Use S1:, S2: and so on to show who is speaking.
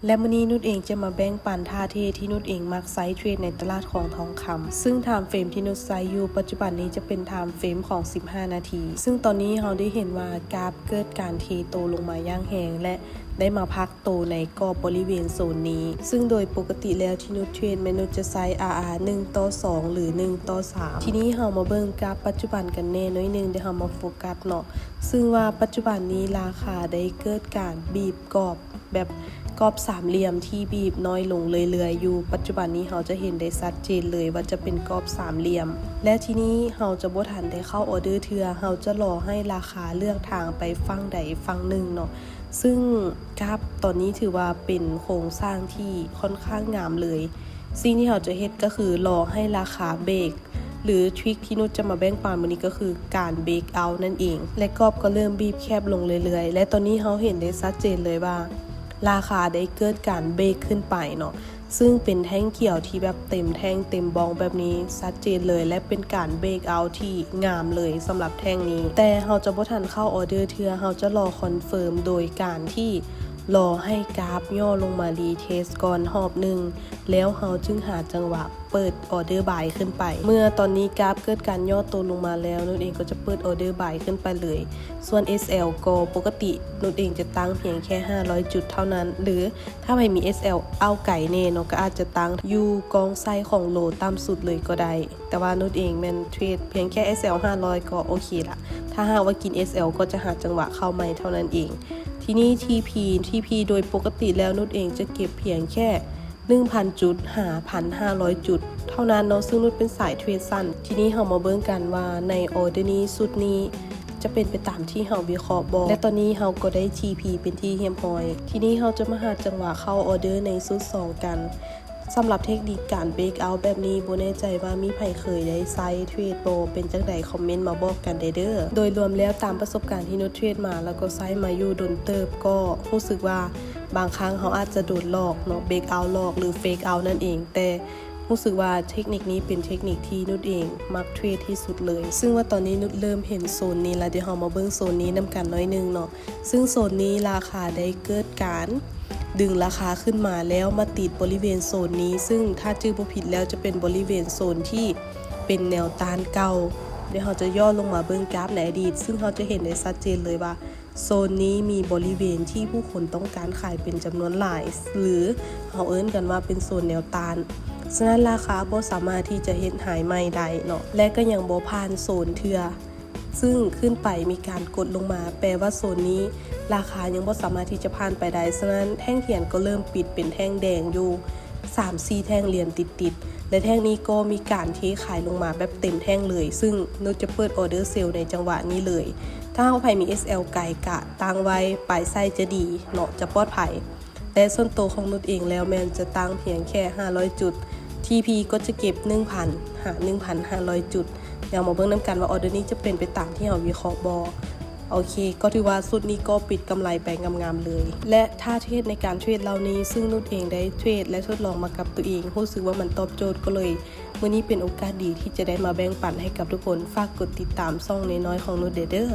S1: และมื้อนี้นุชเองจะมาแบ่งปันท่าเทที่นุชเองมักไซส์เทรดในตลาดของทองคำซึ่งไทม์เฟรมที่นุชไซส์อยู่ปัจจุบันนี้จะเป็นไทม์เฟรมของ15นาทีซึ่งตอนนี้เราได้เห็นว่ากราฟเกิดการเทโตลงมาอย่างแรงและได้มาพักโตในกรอบบริเวณโซนนี้ซึ่งโดยปกติแล้วที่นุชเทรดแม่นุชจะไซส์ RR 1:2 หรือ1:3ทีนี้เรามาเบิ่งกราฟปัจจุบันกันแน่น้อยนึงเดี๋ยวเรามาโฟกัสเนาะซึ่งว่าปัจจุบันนี้ราคาได้เกิดการบีบกรอบแบบกรอบสามเหลี่ยมที่บีบน้อยลงเรื่อยๆอยู่ปัจจุบันนี้เราจะเห็นได้ชัดเจนเลยว่าจะเป็นกรอบสามเหลี่ยมและทีนี้เราจะบ่ทันได้เข้าออเดอร์เทื่อเราจะรอให้ราคาเลือกทางไปฝั่งใดฝั่งหนึ่งเนาะซึ่งกราฟตอนนี้ถือว่าเป็นโครงสร้างที่ค่อนข้างงามเลยสิ่งที่เราจะเฮ็ดก็คือรอให้ราคาเบรกหรือทริคที่นุชจะมาแบ่งปันวันนี้ก็คือการเบรกเอาท์นั่นเองและกรอบก็เริ่มบีบแคบลงเรื่อยๆและตอนนี้เราเห็นได้ชัดเจนเลยว่าราคาได้เกิดการเบรกขึ้นไปเนาะซึ่งเป็นแท่งเขียวที่แบบเต็มแท่งเต็มบองแบบนี้ชัดเจนเลยและเป็นการเบรกเอาท์ที่งามเลยสำหรับแท่งนี้แต่เราจะบ่ทันเข้าออเดอร์เทื่อเราจะรอคอนเฟิร์มโดยการที่รอให้กราฟย่อลงมารีเทสก่อนรอบนึงแล้วเราจึงหาจังหวะเปิดออเดอร์บายขึ้นไปเมื่อตอนนี้กราฟเกิดการย่อตัวลงมาแล้วนุชเองก็จะเปิดออเดอร์บายขึ้นไปเลยส่วน SL ก็ปกตินุชเองจะตั้งเพียงแค่500จุดเท่านั้นหรือถ้าไม่มี SL เอาไก่เน่เนาะก็อาจจะตั้งอยู่กองไซของโลต่ำสุดเลยก็ได้แต่ว่านุชเองแม่นเทรดเพียงแค่ SL 500ก็โอเคละถ้าหากว่ากิน SL ก็จะหาจังหวะเข้าใหม่เท่านั้นเองทีนี้ TP โดยปกติแล้วนุชเองจะเก็บเพียงแค่ 1,000 จุดหา 1,500 จุดเท่านั้นเนาะซึ่งนุชเป็นสายเทรดสั้นทีนี้เรามาเบิ่งกันว่าในออเดอร์นี้สุดนี้จะเป็นไปตามที่เราวิเคราะห์บ่และตอนนี้เราก็ได้ TP เป็นที่เรียบร้อยทีนี้เราจะมาหาจังหวะเข้าออเดอร์ในสุด2กันสำหรับเทคนิคการเบรกเอาท์แบบนี้บ่แน่ใจว่ามีใครเคยได้ไซส์เทรดโปรเป็นจังใดคอมเมนต์มาบอกกันได้เด้อโดยรวมแล้วตามประสบการณ์ที่นุชเทรดมาแล้วก็ไซส์มาอยู่ดนเติบก็รู้สึกว่าบางครั้งเขาอาจจะโดนหลอกเนาะเบรกเอาท์หลอกหรือเฟกเอาท์นั่นเองแต่รู้สึกว่าเทคนิคนี้เป็นเทคนิคที่นุชเองมักเทรดที่สุดเลยซึ่งว่าตอนนี้นุชเริ่มเห็นโซนนี้แล้วเดี๋ยวเรามาเบิ่งโซนนี้นำกันน้อยนึงเนาะซึ่งโซนนี้ราคาได้เกิดการดึงราคาขึ้นมาแล้วมาติดบริเวณโซนนี้ซึ่งถ้าชื่อบ่ผิดแล้วจะเป็นบริเวณโซนที่เป็นแนวต้านเก่าเดี๋ยวเราจะย่อลงมาเบิ่งกราฟในอดีตซึ่งเราจะเห็นได้ชัดเจนเลยว่าโซนนี้มีบริเวณที่ผู้คนต้องการขายเป็นจำนวนหลายหรือเราเอิ้นกันว่าเป็นโซนแนวต้านฉะนั้นราคาบ่สามารถที่จะเฮ็ดหายใหม่ได้เนาะและก็ยังบ่ผ่านโซนเทื่อซึ่งขึ้นไปมีการกดลงมาแปลว่าโซนนี้ราคายังบ่สามารถที่จะผ่านไปได้ฉะนั้นแท่งเขียนก็เริ่มปิดเป็นแท่งแดงอยู่ 3-4 แท่งเรียนติดๆและแท่งนี้ก็มีการเทขายลงมาแบบเต็มแท่งเลยซึ่งนุชจะเปิดออเดอร์เซลในจังหวะนี้เลยถ้าเฮาใครมี SL ไก่กะตั้งไว้ปลายไส้จะดีเนาะจะปลอดภัยแต่ส่วนตัวของนุชเองแล้วแม่นจะตั้งเพียงแค่500จุด TP ก็จะเก็บ 1,000 หา 1,500 จุดเดี๋ยวมาเบิ่งนำกันว่าออเดอร์นี้จะเป็นไปตามที่เราวิเคราะห์บ่โอเคก็ถือว่าสุดนี้ก็ปิดกำไรไปงามๆเลยและท่าเทรดในการเทรดเหล่านี้ซึ่งนุชเองได้เทรดและทดลองมากับตัวเองรู้สึกว่ามันตอบโจทย์ก็เลยมื้อนี้เป็นโอกาสดีที่จะได้มาแบ่งปันให้กับทุกคนฝากกดติดตามช่องน้อยๆของนุชเด้อ